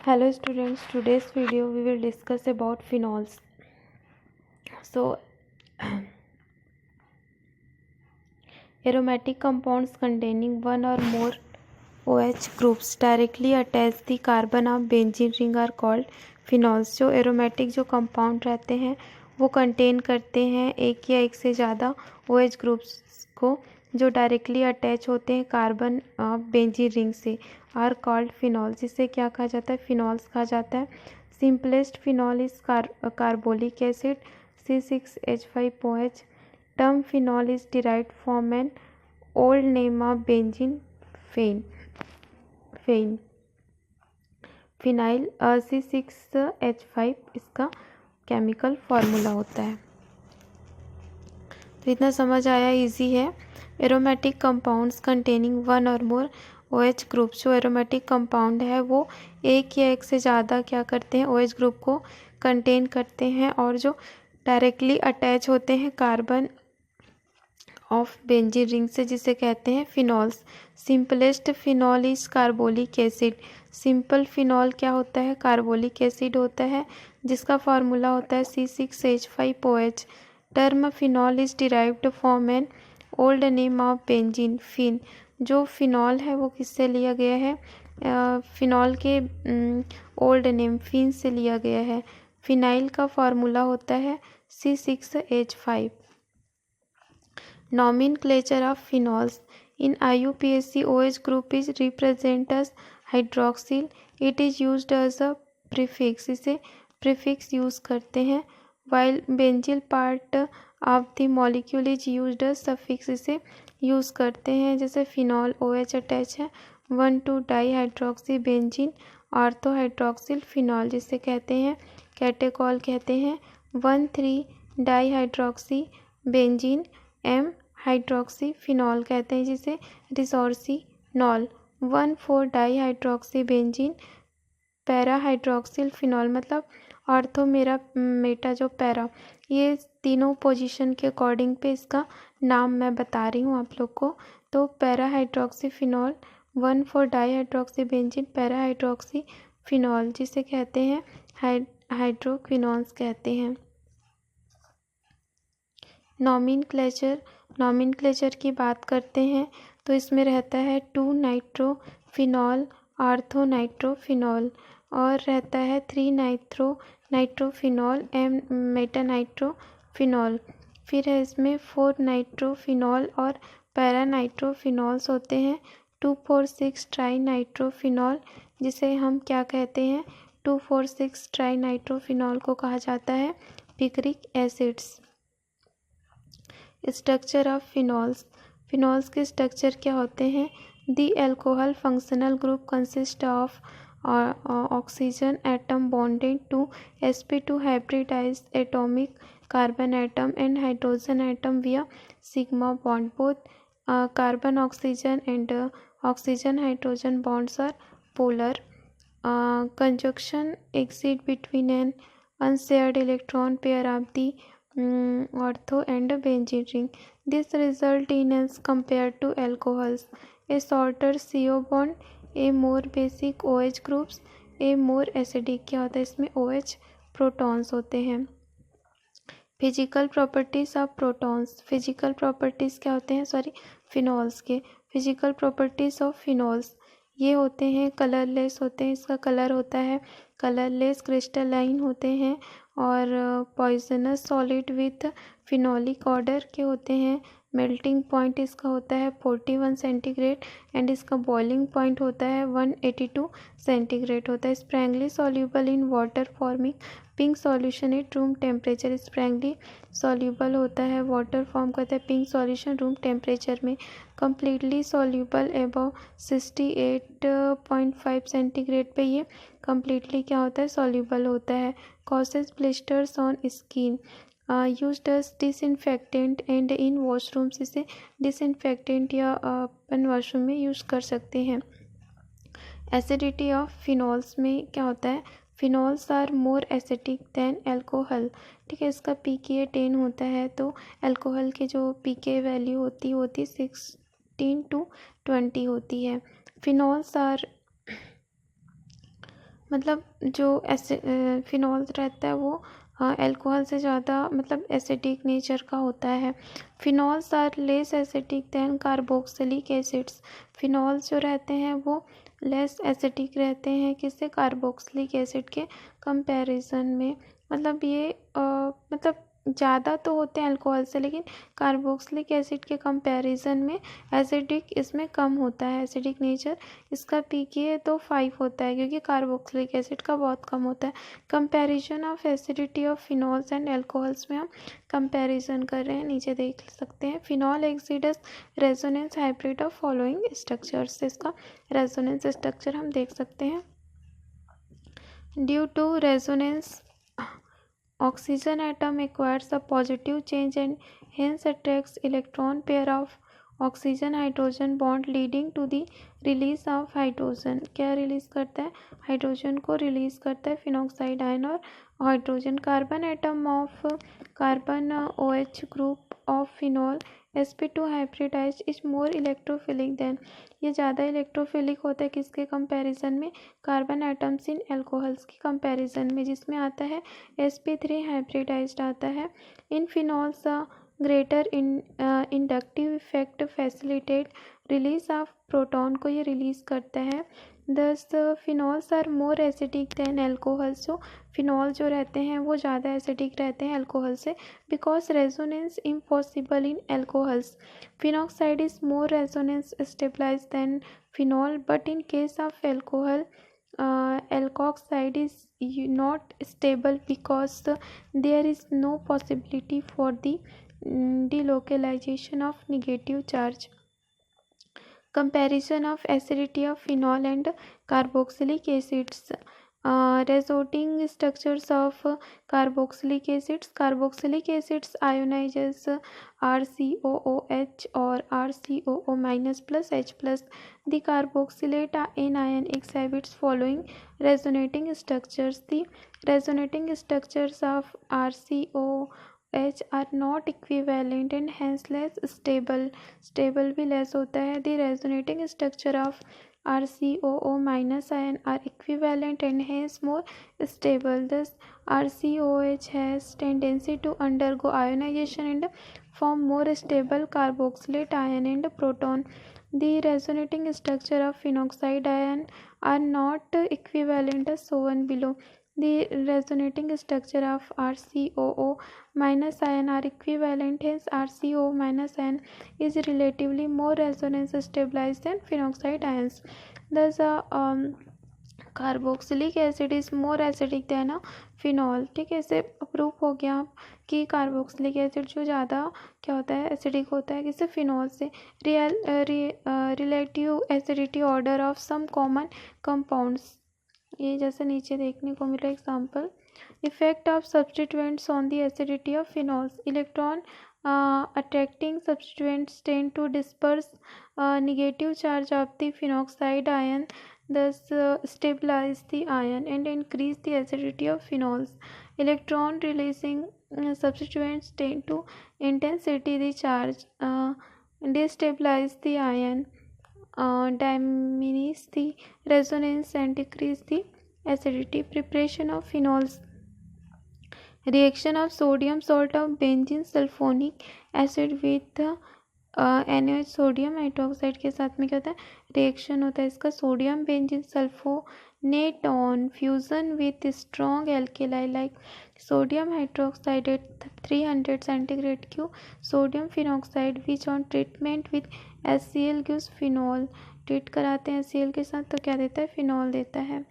Hello students, today's video we will discuss about phenols. So aromatic compounds containing one or more OH groups directly attach the carbon of benzene ring are called phenols. जो aromatic जो compound रहते हैं वो contain करते हैं एक या एक से ज़्यादा OH groups को जो डायरेक्टली अटैच होते हैं कार्बन बेंजीन रिंग से आर कॉल्ड फिनॉल, जिसे क्या कहा जाता है, फिनॉल्स कहा जाता है। Simplest phenol is carbolic acid C6H5OH. Term phenol is derived from an old name of benzene fan phenyl C6H5 इसका केमिकल फार्मूला होता है। तो इतना समझ आया, इजी है। एरोमेटिक कंपाउंड्स कंटेनिंग वन और मोर OH ग्रुप, जो एरोमेटिक कंपाउंड है वो एक या एक से ज़्यादा क्या करते हैं, OH ग्रुप को कंटेन करते हैं और जो डायरेक्टली अटैच होते हैं कार्बन ऑफ बेंजीन रिंग से, जिसे कहते हैं phenols. Simplest phenol is carbolic acid. Simple phenol क्या होता है, कार्बोलिक एसिड होता है जिसका फार्मूला होता है C6H5OH. Term phenol is derived from an old name of benzene phene. जो फिनॉल है वो किससे लिया गया है, फिनॉल के ओल्ड नेम फिन से लिया गया है। फिनाइल का फार्मूला होता है C6H5. Nomenclature of phenols. In IUPAC, OH group is represented as hydroxyl. It is used as a prefix. इसे prefix use करते हैं. While benzyl part of the molecule is used as suffix. इसे use करते हैं, जैसे phenol OH attach है 1,2-dihydroxy benzene ऑर्थोहाइड्रोक्सिल phenol, जिसे कहते हैं कैटेकॉल कहते हैं 1,3-डाईहाइड्रोक्सी बेंजीन एम हाइड्रोक्सी फिनॉल कहते हैं, जिसे रिसोर्सिनॉल 1,4-डाईहाइड्रोक्सी बेंजीन पैराहाइड्रोक्सिल फिनॉल, मतलब ऑर्थो मेरा मेटा जो पैरा, ये तीनों पोजीशन के अकॉर्डिंग पे इसका नाम मैं बता रही हूँ आप लोग को। तो पैराहाइड्रोक्सी फिनॉल 1,4-डाईहाइड्रोक्सी बेंजीन पैराहाइड्रोक्सी फिनॉल, जिसे कहते हैं हाइड्रोक्विनॉन्स कहते हैं। नॉमेनक्लेचर की बात करते हैं तो इसमें रहता है 2-नाइट्रोफिनॉल ऑर्थोनाइट्रोफिनॉल, और रहता है 3-नाइट्रोफिनॉल मेटानाइट्रोफिनॉल। फिर है इसमें 4-नाइट्रोफिनॉल और पैरानाइट्रोफिनॉल्स होते हैं। 2,4,6-ट्राईनाइट्रोफिनॉल, जिसे हम क्या कहते हैं, 2,4,6-ट्राईनाइट्रोफिनॉल को कहा जाता है picric acids. Structure of phenols. Phenols के स्ट्रक्चर क्या होते हैं, the alcohol functional group consist of oxygen atom bonded to sp2 hybridised atomic carbon atom and hydrogen atom via sigma bond. Both carbon oxygen and oxygen hydrogen bonds are polar. Conjunction exist between an unshared electron pair of the ortho and benzene ring. This result in as compared to alcohols, a shorter CO bond, a more basic OH groups, a more acidic। क्या होता है इसमें, OH protons होते हैं। Physical properties of protons. Physical properties क्या होते हैं, phenols के फिजिकल प्रॉपर्टीज ऑफ फिनॉल्स ये होते हैं, कलरलेस होते हैं, इसका कलर होता है कलरलेस, क्रिस्टलाइन होते हैं और poisonous solid with phenolic order के होते हैं। मेल्टिंग पॉइंट इसका होता है 41 सेंटीग्रेड एंड इसका बॉइलिंग पॉइंट होता है 182 सेंटीग्रेड होता है। Sparingly soluble in water forming pink solution at room temperature. Sparingly soluble होता है, वाटर फॉर्म करता है पिंक सॉल्यूशन रूम टेम्परेचर में। कम्प्लीटली सॉल्यूबल एबव 68.5 सेंटीग्रेड पे ये कम्प्लीटली क्या होता है, सॉल्यूबल होता है। Causes blisters on skin, used as disinfectant and in washrooms, इसे डिसइंफेक्टेंट या अपन वॉशरूम में यूज़ कर सकते हैं। एसिडिटी ऑफ फिनॉल्स में क्या होता है, phenols are more acidic than alcohol. ठीक है, इसका pKa 10 होता है, तो एल्कोहल के जो pKa वैल्यू होती है 16 to 20 होती है। फिनॉल्स आर मतलब जो फिनॉल रहता है वो अल्कोहल से ज़्यादा मतलब एसिडिक नेचर का होता है। Phenols are less acidic than carboxylic acids. Phenols जो रहते हैं वो लेस एसिडिक रहते हैं किससे, कार्बोक्सिलिक एसिड के कंपैरिजन में। मतलब ये मतलब ज़्यादा तो होते हैं अल्कोहल से, लेकिन कार्बोक्सिलिक एसिड के कंपैरिजन में एसिडिक इसमें कम होता है, एसिडिक नेचर इसका pKa तो 5 होता है क्योंकि कार्बोक्सिलिक एसिड का बहुत कम होता है। Comparison of acidity of phenols and alcohols में हम कंपैरिजन कर रहे हैं, नीचे देख सकते हैं। Phenol exists resonance hybrid of following structures, इसका रेजोनेंस स्ट्रक्चर हम देख सकते हैं। Due to resonance oxygen atom acquires a positive change and hence attracts electron pair of oxygen hydrogen bond leading to the release of hydrogen। क्या release करता है, hydrogen को release करता है फिनॉक्साइड आयन और hydrogen. Carbon atom of carbon OH group of phenol sp2 hybridised is more electrophilic than, ये ज़्यादा electrophilic होता है किसके कंपैरिजन में, कार्बन एटम्स इन एल्कोहल्स के कंपैरिजन में, जिसमें आता है sp3 हाइब्रिडाइज्ड आता है। In phenols greater inductive effect facilitate release of proton को ये रिलीज करता है। Thus phenols are more acidic then alcohols, जो फिनॉल जो रहते हैं वो ज़्यादा एसिडिक रहते हैं अल्कोहल से, because resonance impossible in alcohols. Phenoxide is more resonance stabilize than phenol, but in case of alcohol alkoxide is not stable because there is no possibility for the delocalization of negative charge। Comparison of acidity of phenol and carboxylic acids। Resorting structures of carboxylic acids ionizes RCOOH or RCOO minus plus H plus। The carboxylate anion exhibits following resonating structures। The resonating structures of RCOH are not equivalent and hence less stable, stable भी less होता है। The resonating structure of RCOO minus ion are equivalent and hence more stable। Thus RCOH has tendency to undergo ionization and form more stable carboxylate ion and proton। The resonating structure of phenoxide ion are not equivalent as shown below। The resonating structure of RCOO minus ion are equivalent, hence RCOO minus ion is relatively more resonance stabilized than phenoxide ions। Thus carboxylic acid is more acidic then phenol. ठीक है, इसे prove हो गया कि carboxylic acid जो ज़्यादा क्या होता है, एसिडिक होता है किससे, फिनॉल से। Relative acidity order of some common compounds, ये जैसे नीचे देखने को मिला example. Effect of substituents on the acidity of phenols. Electron attracting substituents tend to disperse negative charge of the phenoxide ion, thus stabilize the ion and increase the acidity of phenols। Electron releasing substituents tend to intensity the charge, destabilize the ion, diminish the resonance and decrease the acidity। Preparation of phenols। Reaction of sodium salt of benzene sulphonic acid with NaOH, sodium hydroxide के साथ में क्या होता है, reaction होता है इसका, sodium benzene sulphonate on fusion with strong alkali like sodium hydroxide eight 300 centigrade Q, sodium phenoxide which on treatment with HCl gives phenol. Treat कराते हैं HCl के साथ तो क्या देता है, फिनॉल देता है।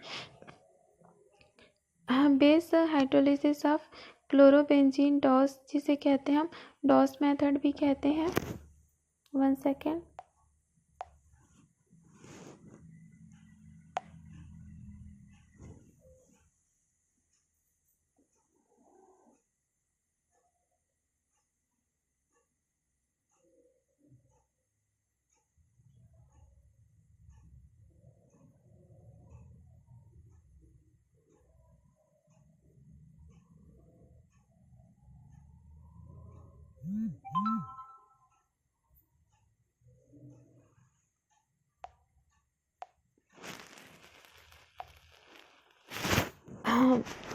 बेस हाइड्रोलिसिस ऑफ क्लोरोबेंजीन डॉस, जिसे कहते हैं हम डॉस मेथड भी कहते हैं। 1 सेकेंड।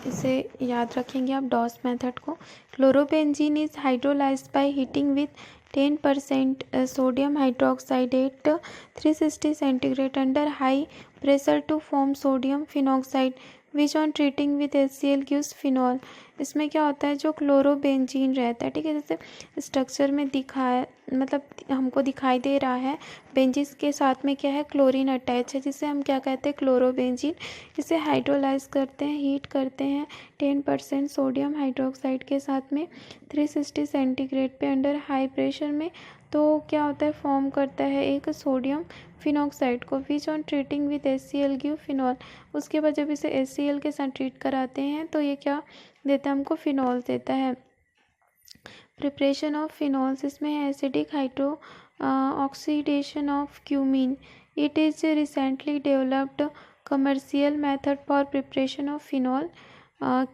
इसे याद रखेंगे आप डॉस मेथड को। Chlorobenzene is hydrolysed by heating with 10% sodium hydroxide at 360 centigrade under high pressure to form sodium phenoxide which on treating with HCl gives phenol। इसमें क्या होता है, जो क्लोरोबेंजीन रहता है, ठीक है, जैसे स्ट्रक्चर में दिखाया, मतलब हमको दिखाई दे रहा है बेंजीन के साथ में क्या है, क्लोरीन अटैच है, जिसे हम क्या कहते हैं, क्लोरोबेंजीन। इसे हाइड्रोलाइज करते हैं, हीट करते हैं 10% सोडियम हाइड्रोक्साइड के साथ में 360 सेंटीग्रेड पे अंडर हाई प्रेशर में, तो क्या होता है, फॉर्म करता है एक सोडियम फिनॉक्साइड को, which on treating with HCl give phenol. उसके बाद जब इसे HCl के साथ ट्रीट कराते हैं तो ये क्या देता है, हमको फिनॉल देता है। प्रिपरेशन ऑफ फिनॉल्स, इसमें है acidic hydro oxidation of cumene. It is recently developed commercial method for preparation of phenol.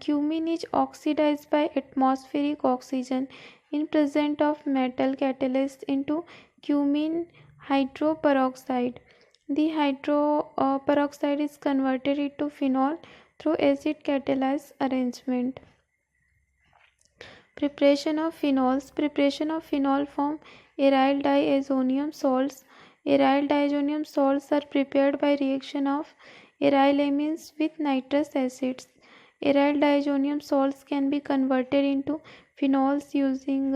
Cumene is oxidized by atmospheric oxygen in presence of metal catalyst into cumene hydroperoxide. The hydroperoxide is converted into phenol through acid catalyzed arrangement. Preparation of phenols. Preparation of phenol from aryl diazonium salts. Aryl diazonium salts are prepared by reaction of arylamines with nitrous acids. Aryl diazonium salts can be converted into phenols using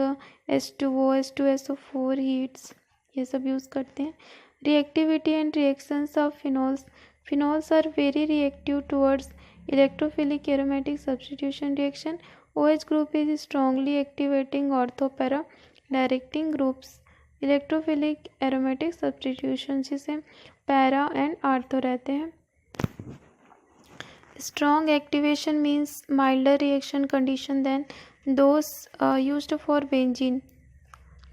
H2O, H2SO4 heats, ये सब use करते हैं। Reactivity and reactions of phenols. Phenols are very reactive towards electrophilic aromatic substitution reaction. OH group is strongly activating ortho-para directing groups. Electrophilic aromatic substitution जिसे para and ortho रहते हैं। Strong activation means milder reaction condition than those used for benzene,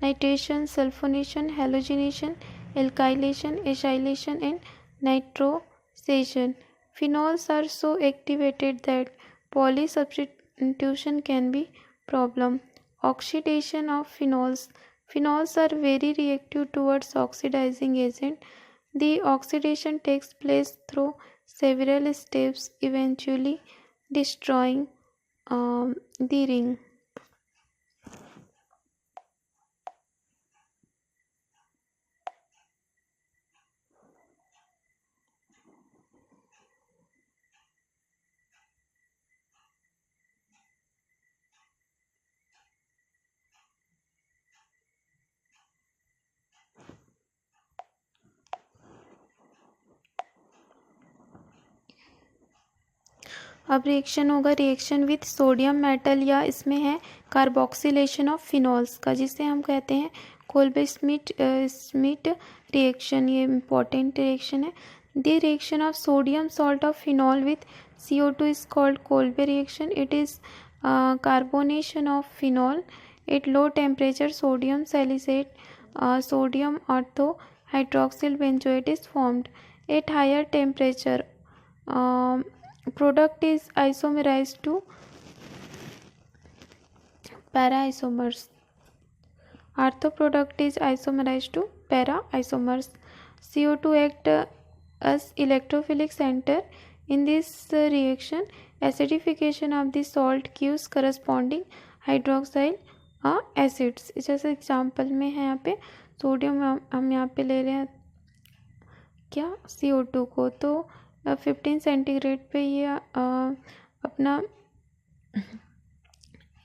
nitration, sulphonation, halogenation, alkylation, acylation and nitrosation. Phenols are so activated that poly substitution can be problem. Oxidation of phenols. Phenols are very reactive towards oxidizing agent. The oxidation takes place through several steps, eventually destroying the ring. अब reaction होगा, reaction with sodium metal, या इसमें है carboxylation of phenols का, जिसे हम कहते हैं कोल्बे-स्मिट रिएक्शन। ये इम्पॉर्टेंट रिएक्शन है। The reaction of sodium salt of phenol with CO2 is called Kolbe reaction. It is carbonation of phenol at low temperature. Sodium salicylate sodium ortho hydroxyl benzoate is formed at higher temperature. Product is isomerized to para isomers. Ortho product is isomerized to para isomers. CO2 act as electrophilic center in this reaction. Acidification of the salt gives corresponding hydroxyl acids. जैसे example में है यहाँ पे sodium हम यहाँ पे ले रहे हैं क्या, CO2 को, तो 15 सेंटीग्रेड पे ये अपना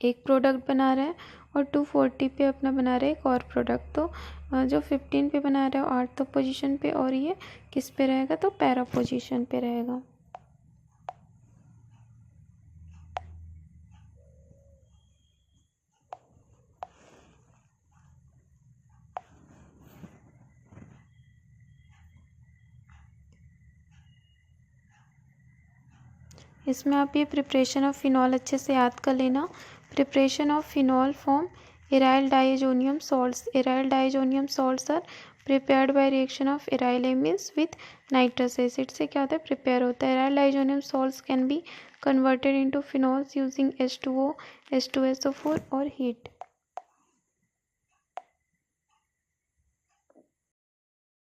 एक प्रोडक्ट बना रहा है और 240 पे अपना बना रहा है एक और प्रोडक्ट। तो जो 15 पे बना रहा है आर्थो पोजीशन पे और ये किस पे रहेगा, तो पैरा पोजीशन पे रहेगा। इसमें आप ये प्रिपरेशन ऑफ फिनॉल अच्छे से याद कर लेना। Preparation of phenol form aryl diazonium salts. Aryl diazonium salts are prepared by reaction of arylamines with nitrous acid. से क्या होता है, प्रिपेयर होता है। Aryl diazonium salts can be converted into phenols using H2O, H2SO4 और heat.